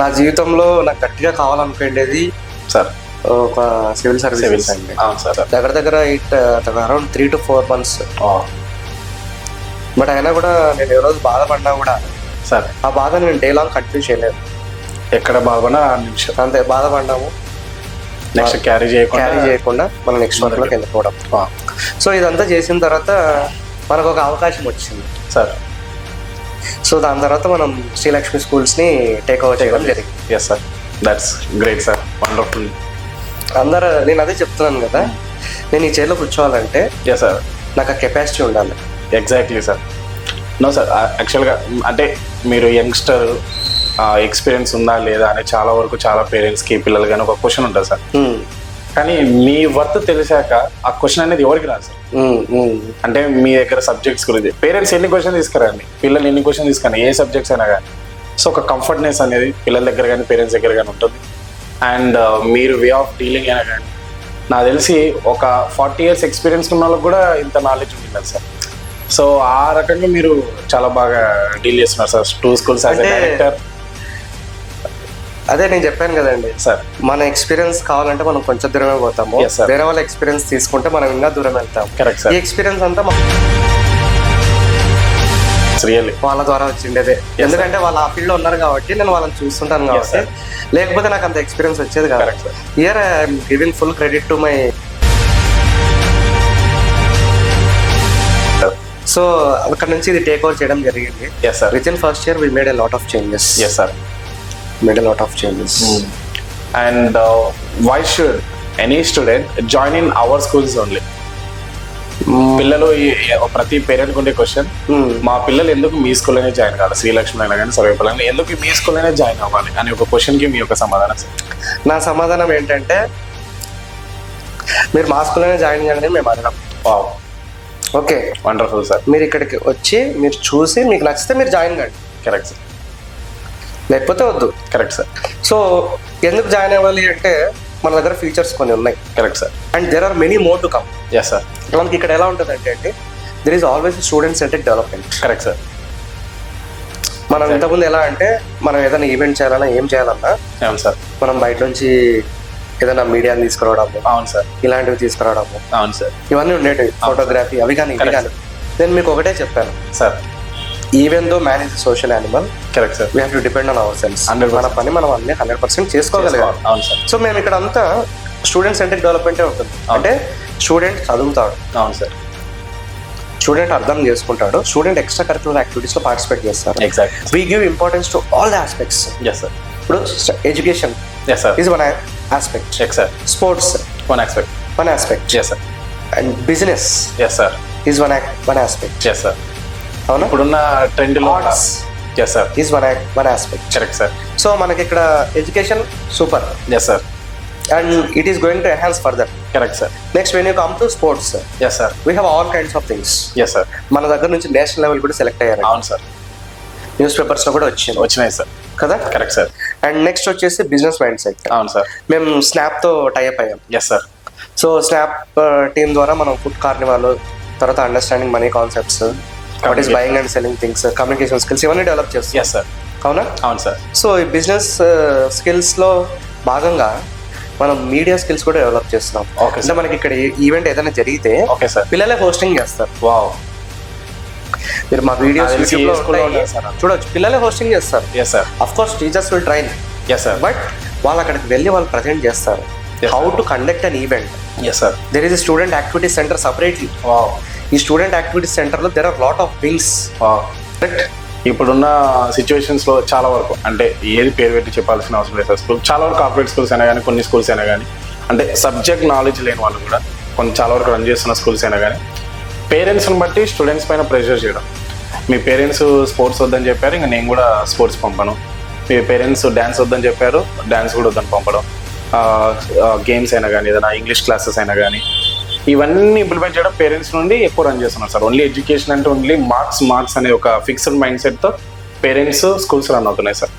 [SPEAKER 2] నా జీవితంలో నాకు గట్టిగా కావాలనుకునేది
[SPEAKER 1] సార్
[SPEAKER 2] ఒక సివిల్ సర్వీసెస్ అండి.
[SPEAKER 1] అవును సార్.
[SPEAKER 2] దగ్గర అరౌండ్ 3 to 4 months. బట్ అయినా కూడా నేను ఏ రోజు బాధపడినా కూడా
[SPEAKER 1] సార్
[SPEAKER 2] ఆ బాధ నేను డే లాంగ్ కంటిన్యూ చేయలేదు.
[SPEAKER 1] ఎక్కడ బాగున్నా నిమిషం
[SPEAKER 2] అంతే బాధపడ్డాము,
[SPEAKER 1] నెక్స్ట్ క్యారీ
[SPEAKER 2] చేయకుండా మనం నెక్స్ట్ వర్క్లోకి వెళ్ళిపోవడం. సో ఇదంతా చేసిన తర్వాత మనకు ఒక అవకాశం వచ్చింది
[SPEAKER 1] సార్.
[SPEAKER 2] సో దాని తర్వాత మనం శ్రీలక్ష్మి స్కూల్స్ని టేక్ ఓవర్ చేయడం జరిగింది.
[SPEAKER 1] Yes sir, that's great sir, wonderful.
[SPEAKER 2] నేను అదే చెప్తున్నాను కదా, నేను ఈ చైర్లో కూర్చోవాలంటే
[SPEAKER 1] ఎస్ సార్
[SPEAKER 2] నాకు ఆ కెపాసిటీ ఉండాలి.
[SPEAKER 1] Exactly sir. నో సార్, యాక్చువల్గా అంటే మీరు యంగ్స్టర్ ఎక్స్పీరియన్స్ ఉందా లేదా అని చాలా వరకు చాలా పేరెంట్స్కి పిల్లలు కానీ ఒక క్వశ్చన్ ఉంటుంది సార్. కానీ మీ వర్త్ తెలిసాక ఆ క్వశ్చన్ అనేది ఎవరికి రాదు సార్. అంటే మీ దగ్గర సబ్జెక్ట్స్ గురించి పేరెంట్స్ ఎన్ని క్వశ్చన్ తీసుకురండి, పిల్లలు ఎన్ని క్వశ్చన్ తీసుకురండి, ఏ సబ్జెక్ట్స్ అయినా కానీ. సో ఒక కంఫర్ట్నెస్ అనేది పిల్లల దగ్గర కానీ పేరెంట్స్ దగ్గర కానీ ఉంటుంది. అండ్ మీరు వే ఆఫ్ డీలింగ్ అయినా కానీ నాకు తెలిసి ఒక 40 years ఎక్స్పీరియన్స్ ఉన్న వాళ్ళకి కూడా ఇంత నాలెడ్జ్ ఉంటుంది సార్. సో ఆ రకంగా మీరు చాలా బాగా డీల్ చేస్తున్నారు sir 2 schools as a director.
[SPEAKER 2] అదే నేను చెప్పాను కదండి
[SPEAKER 1] సార్,
[SPEAKER 2] మన ఎక్స్పీరియన్స్ కావాలంటే మనం కొంచెం దూరమే పోతాము.
[SPEAKER 1] Yes, sir.
[SPEAKER 2] వేరే వాళ్ళ ఎక్స్పీరియన్స్ తీసుకుంటే మనం ఇంకా దూరం వెళ్తాం.
[SPEAKER 1] Correct sir.
[SPEAKER 2] ఈ ఎక్స్పీరియన్స్ అంతా
[SPEAKER 1] రియల్లీ
[SPEAKER 2] వాళ్ళ ద్వారా వచ్చిండేదే. ఎందుకంటే వాళ్ళు ఆ ఫీల్డ్ లో ఉన్నారు కాబట్టి నేను వాళ్ళని చూస్తుంటాను కాబట్టి, లేకపోతే నాకు అంత ఎక్స్పీరియన్స్ వచ్చేది కాదు. Here I'm giving full credit to my. So అక్కడ నుంచి ఇది టేక్ ఓవర్ చేయడం జరిగింది. With in first year we made a lot of changes.
[SPEAKER 1] Yes sir,
[SPEAKER 2] made a lot of changes.
[SPEAKER 1] And why should any student join in our schools only? పిల్లలు ప్రతి parent ఉండే question, మా పిల్లలు ఎందుకు మీ స్కూల్లోనే join కావాలి, శ్రీలక్ష్మి అయినా కానీ సర్వేపల్లి ఎందుకు మీ స్కూల్లోనే జాయిన్ అవ్వాలి అని ఒక క్వశ్చన్కి మీ యొక్క సమాధానం సార్?
[SPEAKER 2] నా సమాధానం ఏంటంటే, మీరు మా స్కూల్లోనే జాయిన్ కావాలని మేము అడగాం. Okay,
[SPEAKER 1] wonderful sir.
[SPEAKER 2] మీరు ఇక్కడికి వచ్చి మీరు చూసి మీకు నచ్చితే మీరు జాయిన్ కండి.
[SPEAKER 1] Correct sir.
[SPEAKER 2] లేకపోతే వద్దు.
[SPEAKER 1] Correct sir.
[SPEAKER 2] సో ఎందుకు జాయిన్ అవ్వాలి అంటే మన దగ్గర ఫీచర్స్ కొన్ని ఉన్నాయి.
[SPEAKER 1] Correct sir.
[SPEAKER 2] And there are many more to come.
[SPEAKER 1] Yes sir.
[SPEAKER 2] మనకి ఇక్కడ ఎలా ఉంటుంది అంటే there is always student centric development.
[SPEAKER 1] Correct sir.
[SPEAKER 2] మనం ఇంతకుముందు ఎలా అంటే మనం ఏదైనా ఈవెంట్ చేయాలన్నా ఏం చేయాలన్నా,
[SPEAKER 1] అవును సార్,
[SPEAKER 2] మనం బయట నుంచి ఏదైనా మీడియాని తీసుకురావడము,
[SPEAKER 1] అవును సార్,
[SPEAKER 2] ఇలాంటివి తీసుకురావడము,
[SPEAKER 1] అవును సార్,
[SPEAKER 2] ఇవన్నీ ఉండేవి. ఫోటోగ్రఫీ అవి కానీ ఇవి కానీ. నేను మీకు ఒకటే చెప్పాను
[SPEAKER 1] sir,
[SPEAKER 2] even though man is social animal,
[SPEAKER 1] correct sir,
[SPEAKER 2] we have to depend on hour cells. మన పని మనం అన్ని 100% చేసుకోగలిగాం.
[SPEAKER 1] అవును సార్.
[SPEAKER 2] సో మేము ఇక్కడ అంతా స్టూడెంట్ సెంట్రిక్ డెవలప్మెంటే ఉంటుంది. అంటే స్టూడెంట్ చదువుతాడు,
[SPEAKER 1] అవును సార్,
[SPEAKER 2] స్టూడెంట్ అర్థం చేసుకుంటాడు, స్టూడెంట్ ఎక్స్ట్రా కరిక్యులర్ యాక్టివిటీస్ లో పార్టిసిపేట్ చేస్తారు.
[SPEAKER 1] Exactly.
[SPEAKER 2] We give importance to all the aspects.
[SPEAKER 1] Yes sir.
[SPEAKER 2] ఇప్పుడు education
[SPEAKER 1] is
[SPEAKER 2] one aspect,
[SPEAKER 1] yes sir.
[SPEAKER 2] Sports
[SPEAKER 1] one aspect,
[SPEAKER 2] yes sir. And business
[SPEAKER 1] yes sir
[SPEAKER 2] is one aspect.
[SPEAKER 1] Yes sir.
[SPEAKER 2] అవునా?
[SPEAKER 1] ఇప్పుడున్న trend లో
[SPEAKER 2] arts
[SPEAKER 1] yes sir
[SPEAKER 2] is one aspect.
[SPEAKER 1] Correct sir.
[SPEAKER 2] So మనకి ఇక్కడ education super.
[SPEAKER 1] Yes sir.
[SPEAKER 2] and it is going to enhance further.
[SPEAKER 1] Correct sir.
[SPEAKER 2] Next, when you come to sports,
[SPEAKER 1] yes sir,
[SPEAKER 2] we have all kinds of things.
[SPEAKER 1] Yes sir.
[SPEAKER 2] మన దగ్గర నుంచి national level కూడా select అయ్యారు.
[SPEAKER 1] అవును sir,
[SPEAKER 2] news papers లో కూడా వచ్చినాయి
[SPEAKER 1] sir
[SPEAKER 2] కదా.
[SPEAKER 1] Correct sir.
[SPEAKER 2] అండ్ నెక్స్ట్ వచ్చేసి బిజినెస్ మైండ్ సెట్.
[SPEAKER 1] అవును సార్.
[SPEAKER 2] మేము స్నాప్ తో టైఅప్ అయ్యాం.
[SPEAKER 1] Yes sir.
[SPEAKER 2] So Snap team ద్వారా మనం ఫుడ్ కార్నివాల్, తర్వాత understanding money concepts, what is buying and selling things, communication skills ఇవన్నీ డెవలప్ చేస్తాం.
[SPEAKER 1] Yes sir.
[SPEAKER 2] అవునా?
[SPEAKER 1] అవును సార్.
[SPEAKER 2] సో ఈ బిజినెస్ స్కిల్స్ లో భాగంగా మనం మీడియా స్కిల్స్ కూడా డెవలప్ చేస్తున్నాం. అంటే మనకి ఇక్కడ ఈవెంట్ ఏదైనా జరిగితే పిల్లలే హోస్టింగ్ చేస్తారు.
[SPEAKER 1] వావ్.
[SPEAKER 2] మీరు మా వీడియోస్ చూడొచ్చు, పిల్లలే హోస్టింగ్ చేస్తారు. Of course teachers will train, but వాళ్ళు అక్కడికి వెళ్ళి వాళ్ళు ప్రజెంట్ చేస్తారు how to conduct an event. There is student activity centre separately. ఈ స్టూడెంట్ యాక్టివిటీ సెంటర్ లో there are lot of wings. Correct.
[SPEAKER 1] ఇప్పుడున్న సిచ్యువేషన్స్ లో చాలా వరకు అంటే ఏది పేరు పెట్టి చెప్పాల్సిన అవసరం లేదు సార్. స్కూల్ చాలా వరకు కార్పొరేట్ స్కూల్స్ అయినా కానీ, కొన్ని స్కూల్స్ అయినా కానీ, అంటే సబ్జెక్ట్ నాలెడ్జ్ లేని వాళ్ళు కూడా చాలా వరకు రన్ చేస్తున్న స్కూల్స్ అయినా కానీ పేరెంట్స్ని బట్టి స్టూడెంట్స్ పైన ప్రెషర్ చేయడం. మీ పేరెంట్స్ స్పోర్ట్స్ వద్దని చెప్పారు, ఇంకా నేను కూడా స్పోర్ట్స్ పంపను. మీ పేరెంట్స్ డ్యాన్స్ వద్దని చెప్పారు, డ్యాన్స్ కూడా వద్దని పంపడం. గేమ్స్ అయినా కానీ, ఏదైనా ఇంగ్లీష్ క్లాసెస్ అయినా కానీ, ఇవన్నీ ఇంప్లిమెంట్ చేయడం పేరెంట్స్ నుండి ఎక్కువ రన్ చేస్తున్నారు సార్. ఓన్లీ ఎడ్యుకేషన్ అంటే ఓన్లీ మార్క్స్ అనే ఒక ఫిక్స్డ్ మైండ్ సెట్తో పేరెంట్స్ స్కూల్స్ రన్ అవుతున్నాయి సార్.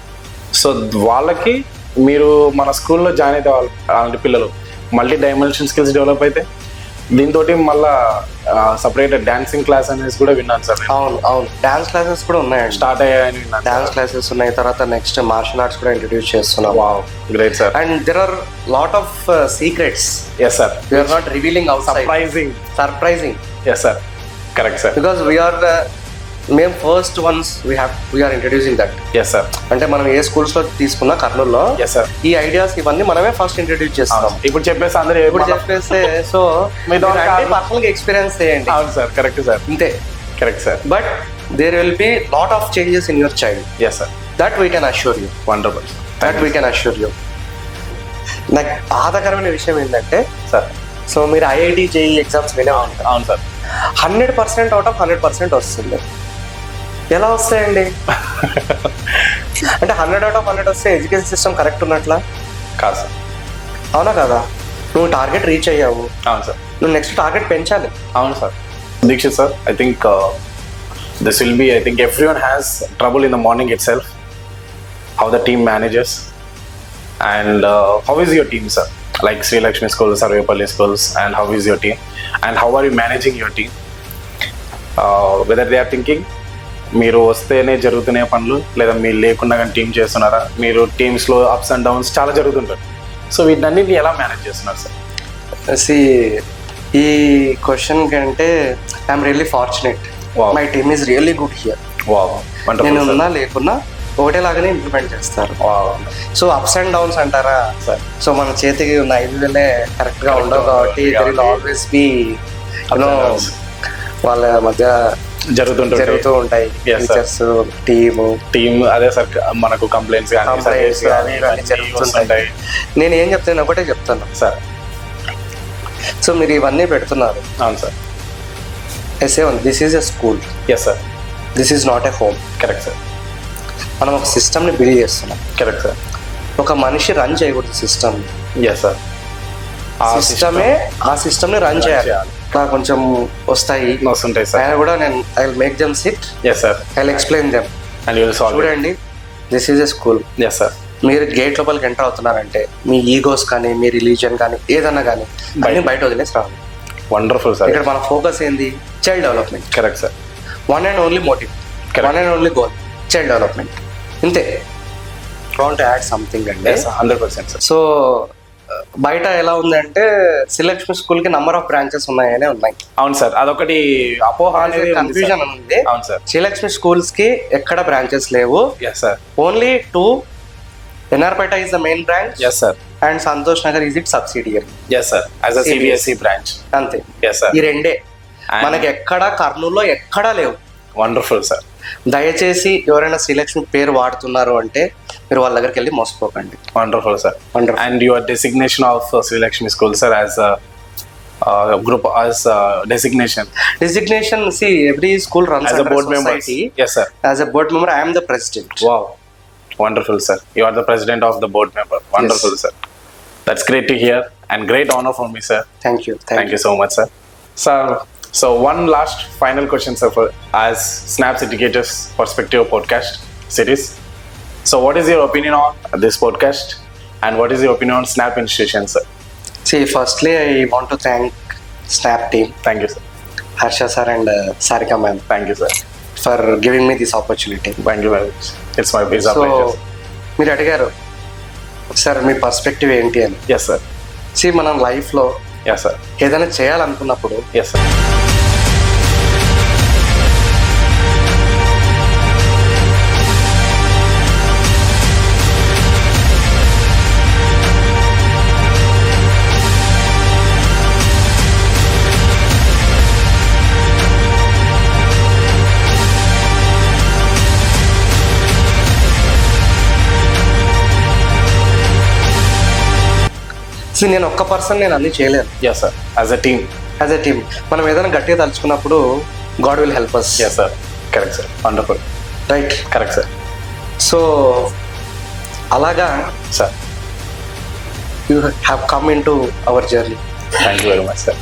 [SPEAKER 1] సో వాళ్ళకి మీరు మన స్కూల్లో జాయిన్ అయితే అలాంటి పిల్లలు మల్టీ డైమెన్షన్ స్కిల్స్ డెవలప్ అయితే దీంతో మళ్ళీ సపరేట్ డాన్సింగ్ క్లాస్ అనేసి కూడా విన్నాను సార్.
[SPEAKER 2] అవును అవును, డాన్స్ క్లాసెస్ కూడా ఉన్నాయండి.
[SPEAKER 1] స్టార్ట్ అయ్యాయని విన్నాను.
[SPEAKER 2] డాన్స్ క్లాసెస్ ఉన్నాయి, తర్వాత నెక్స్ట్ మార్షల్ ఆర్ట్స్ కూడా ఇంట్రడ్యూస్ చేస్తున్నాం.
[SPEAKER 1] Wow, great sir.
[SPEAKER 2] And there are lot of secrets
[SPEAKER 1] yes sir,
[SPEAKER 2] we are not revealing outside. Surprising
[SPEAKER 1] yes sir, correct sir.
[SPEAKER 2] because we are మేము first once we are introducing that.
[SPEAKER 1] ఎస్ sir,
[SPEAKER 2] అంటే మనం ఏ schools లో తీసుకున్నా కర్నూలులో
[SPEAKER 1] yes sir,
[SPEAKER 2] ఈ ideas ఇవన్నీ మనమే ఫస్ట్ ఇంట్రడ్యూస్ చేస్తాం.
[SPEAKER 1] ఇప్పుడు చెప్పేసి అందరూ
[SPEAKER 2] ఇప్పుడు చెప్పేస్తే సో
[SPEAKER 1] మీరు
[SPEAKER 2] పర్సనల్ గా ఎక్స్పీరియన్స్ చేయండి.
[SPEAKER 1] అవును సార్, కరెక్ట్ సార్,
[SPEAKER 2] అంతే.
[SPEAKER 1] Correct sir.
[SPEAKER 2] But there will be lot of changes in your child.
[SPEAKER 1] Yes sir,
[SPEAKER 2] that we can assure you.
[SPEAKER 1] Wonderful,
[SPEAKER 2] that we can assure you. నాకు బాధాకరమైన విషయం ఏంటంటే
[SPEAKER 1] sir,
[SPEAKER 2] so మీరు IIT JEE exams వినే ఉంటారు.
[SPEAKER 1] అవును sir.
[SPEAKER 2] 100% out of 100% వస్తుంది. ఎలా వస్తాయండి? అంటే 100 out of 100 వస్తే ఎడ్యుకేషన్ సిస్టమ్ కరెక్ట్ ఉన్నట్లా?
[SPEAKER 1] కాదు సార్.
[SPEAKER 2] అవునా కదా? నువ్వు టార్గెట్ రీచ్ అయ్యావు,
[SPEAKER 1] అవును సార్.
[SPEAKER 2] నువ్వు నెక్స్ట్ టార్గెట్ పెంచాలి.
[SPEAKER 1] అవును sir. Dixit sir, I think this will be, I think everyone has trouble in the morning itself. How the team manages and how is your team, sir? Like Sri Lakshmi School, Sarvepalli Schools, and how is your team? And how are you managing your team? Whether they are thinking మీరు వస్తేనే జరుగుతున్నాయి పనులు, లేదా మీరు లేకుండా కానీ team చేస్తున్నారా? మీరు టీమ్స్లో అప్స్ అండ్ డౌన్స్ చాలా జరుగుతుంటాయి. సో వీటన్నిటిని ఎలా మేనేజ్ చేస్తున్నారు సార్?
[SPEAKER 2] ఈ క్వశ్చన్ కంటే I'm really fortunate. My team is really good here. నేను ఉన్నా లేకున్నా ఒకటేలాగానే ఇంప్లిమెంట్ చేస్తారు. సో అప్స్ అండ్ డౌన్స్ అంటారా
[SPEAKER 1] సార్?
[SPEAKER 2] సో మన చేతికి ఉన్న 5,000 కరెక్ట్ గా ఉండవు కాబట్టి ఆల్వేస్ బి వాళ్ళ మధ్య జరుగుతూ ఉంటాయి. టీచర్స్
[SPEAKER 1] టీమ్ అదే సార్, మనకు కంప్లైంట్స్ జరుగుతుంటాయి.
[SPEAKER 2] నేను ఏం చెప్తాను ఒకటే చెప్తాను సార్. సో మీరు ఇవన్నీ పెడుతున్నారు.
[SPEAKER 1] అవును sir.
[SPEAKER 2] This is a school.
[SPEAKER 1] Yes sir.
[SPEAKER 2] This is not a home.
[SPEAKER 1] Correct sir.
[SPEAKER 2] మనం ఒక సిస్టమ్ని బిల్డ్ చేస్తున్నాం.
[SPEAKER 1] Correct sir.
[SPEAKER 2] ఒక మనిషి రన్ చేయకూడదు సిస్టమ్.
[SPEAKER 1] Yes sir.
[SPEAKER 2] ఆ సిస్టమ్ని రన్ చేయాలి. కొంచెం వస్తుంటాయి సార్, ఆయన కూడా నేను I will make them sit.
[SPEAKER 1] Yes sir.
[SPEAKER 2] I will explain them. చూడండి, this is a school.
[SPEAKER 1] Yes sir.
[SPEAKER 2] మీరు గేట్ లోపలికి ఎంటర్ అవుతున్నారంటే మీ ఈగోస్ కానీ మీ రిలీజియన్ కానీ ఏదన్నా కానీ అన్ని బయట వదిలేసి రావాలి.
[SPEAKER 1] Wonderful sir.
[SPEAKER 2] ఇక్కడ మన ఫోకస్ ఏంది? Child development.
[SPEAKER 1] Correct sir.
[SPEAKER 2] One and only motive, one and only goal, child development. ఇంతే. వాంట్ టు యాడ్ సంథింగ్ అండి.
[SPEAKER 1] 100% సార్.
[SPEAKER 2] సో బయట ఎలా ఉందంటే శ్రీలక్ష్మి స్కూల్ కి నంబర్ ఆఫ్ బ్రాంచెస్ ఉన్నాయి.
[SPEAKER 1] అవును సార్, అదొకటి అపోహ అనేది
[SPEAKER 2] కన్ఫ్యూజన్ ఉంది.
[SPEAKER 1] అవును సార్.
[SPEAKER 2] శ్రీలక్ష్మి స్కూల్స్ కి ఎక్కడ బ్రాంచెస్ లేవు.
[SPEAKER 1] Yes sir.
[SPEAKER 2] Only 2. NR Pet is the main branch.
[SPEAKER 1] Yes sir.
[SPEAKER 2] And Santosh Nagar is it subsidiary.
[SPEAKER 1] Yes sir, as a CBSE branch.
[SPEAKER 2] అంతే.
[SPEAKER 1] Yes sir.
[SPEAKER 2] ఈ రెండే మనకి ఎక్కడ కర్నూలులో ఎక్కడా లేవు.
[SPEAKER 1] Wonderful sir.
[SPEAKER 2] దయచేసి ఎవరైనా శ్రీలక్ష్మి పేరు వాడుతున్నారు అంటే మీరు వాళ్ళ దగ్గరికి వెళ్ళి మోసపోకండి.
[SPEAKER 1] Wonderful sir. And your designation of Sri Lakshmi school sir as group as designation.
[SPEAKER 2] See, every school runs
[SPEAKER 1] as a board member. Yes sir.
[SPEAKER 2] As a board member, I am the president.
[SPEAKER 1] Wow, wonderful sir. You are the president of the board member. Wonderful. Yes. Sir, that's great to hear and great honor for me, sir.
[SPEAKER 2] Thank you.
[SPEAKER 1] Thank you so much, sir. Sir, so one last final question, sir, for as Snaps Educators Perspective podcast series. So what is your opinion on this podcast and what is your opinion on Snap Institution, sir?
[SPEAKER 2] See, firstly, I want to thank Snap team.
[SPEAKER 1] Thank you, sir.
[SPEAKER 2] Harsha sir and Sarika ma'am.
[SPEAKER 1] Thank you, sir.
[SPEAKER 2] For giving me this opportunity.
[SPEAKER 1] Thank you very much. It's a pleasure.
[SPEAKER 2] మీరు అడిగారు sir మీ perspective ఏంటి అని.
[SPEAKER 1] Yes sir.
[SPEAKER 2] C మనం లైఫ్లో
[SPEAKER 1] yes sir
[SPEAKER 2] ఏదైనా చేయాలనుకున్నప్పుడు
[SPEAKER 1] yes sir
[SPEAKER 2] నేను ఒక్క పర్సన్ నేను అన్ని చేయలేను.
[SPEAKER 1] Yes sir. As a team
[SPEAKER 2] మనం ఏదైనా గట్టిగా తలుచుకున్నప్పుడు God will help us.
[SPEAKER 1] Yes sir. Correct sir. Wonderful.
[SPEAKER 2] Right.
[SPEAKER 1] Correct sir.
[SPEAKER 2] So అలాగా
[SPEAKER 1] sir
[SPEAKER 2] you have come in to our journey.
[SPEAKER 1] Thank you very much sir.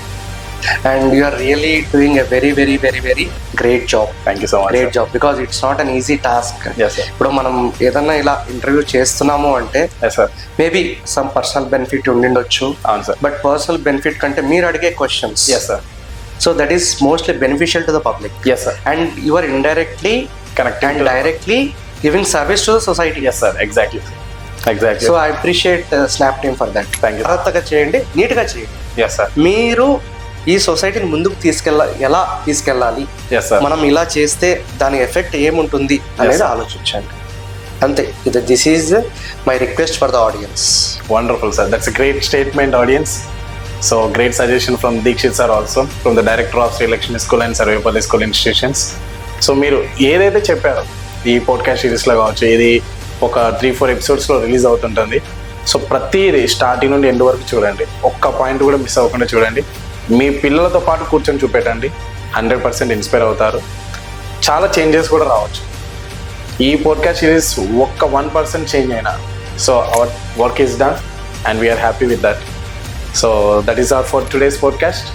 [SPEAKER 2] And you are really doing a very very very very great job.
[SPEAKER 1] Thank you so much.
[SPEAKER 2] Great job, because it's not an easy task.
[SPEAKER 1] Yes sir.
[SPEAKER 2] ఇప్పుడు మనం ఏదన్నా ఇలా interview చేస్తున్నాము అంటే
[SPEAKER 1] yes sir
[SPEAKER 2] maybe some personal benefit ఉండిండొచ్చు.
[SPEAKER 1] అవును sir.
[SPEAKER 2] But personal benefit కంటే మీరు అడిగే questions
[SPEAKER 1] yes sir
[SPEAKER 2] so that is mostly beneficial to the public.
[SPEAKER 1] Yes sir.
[SPEAKER 2] And you are indirectly
[SPEAKER 1] connect
[SPEAKER 2] and directly giving service to the society.
[SPEAKER 1] Yes sir, exactly.
[SPEAKER 2] So I appreciate snap team for that.
[SPEAKER 1] Thank you.
[SPEAKER 2] జాగ్రత్తగా చేయండి, నీట్గా చేయండి.
[SPEAKER 1] Yes sir.
[SPEAKER 2] మీరు ఈ సొసైటీని ముందుకు ఎలా తీసుకెళ్ళాలి,
[SPEAKER 1] ఎస్ సార్.
[SPEAKER 2] మనం ఇలా చేస్తే దాని ఎఫెక్ట్ ఏముంటుంది అనేది
[SPEAKER 1] sir.
[SPEAKER 2] ఆలోచించండి. అంతే. This is my request for the audience.
[SPEAKER 1] Wonderful, sir. That's a great statement, audience. So, great suggestion from Dikshit sir also, from the director of Sri Lakshmi School and Sarvepalli School Institutions. So, మీరు ఏదైతే చెప్పారో ఈ podcast సిరీస్లో కావచ్చు, ఇది ఒక 3-4 ఎపిసోడ్స్లో release అవుతుంటుంది. సో ప్రతిదీ స్టార్టింగ్ నుండి ఎండ్ వరకు చూడండి, ఒక్క పాయింట్ కూడా మిస్ అవ్వకుండా చూడండి. మీ పిల్లలతో పాటు కూర్చొని చూపెట్టండి, 100% ఇన్స్పైర్ అవుతారు. చాలా చేంజెస్ కూడా రావచ్చు. ఈ పాడ్కాస్ట్ సిరీస్ ఒక్క 1% చేంజ్ అయినా, so our work is done and we are happy with that. So that is all for today's podcast.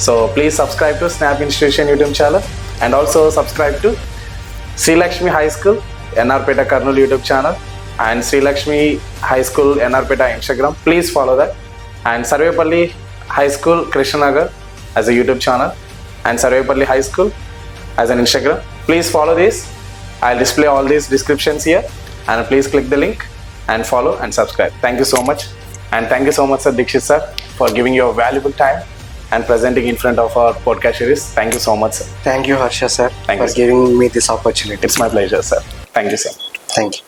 [SPEAKER 1] So please subscribe to Snap institution YouTube channel and also subscribe to Sri Lakshmi High School, NR-Peta Kurnool YouTube channel and Sri Lakshmi High School, NR-Peta Instagram. Please follow that. And Sarvepalli High School, Krishnanagar as a YouTube channel and Sarvepalli High School as an Instagram. Please follow this. I'll display all these descriptions here and please click the link and follow and subscribe. Thank you so much. And thank you so much, Sir Dikshit sir, for giving your valuable time and presenting in front of our podcast series. Thank you so much, sir.
[SPEAKER 2] Thank you, Harsha sir,
[SPEAKER 1] Thank
[SPEAKER 2] for
[SPEAKER 1] you, sir.
[SPEAKER 2] giving me this opportunity.
[SPEAKER 1] It's my pleasure, sir. Thank you, sir.
[SPEAKER 2] Thank you.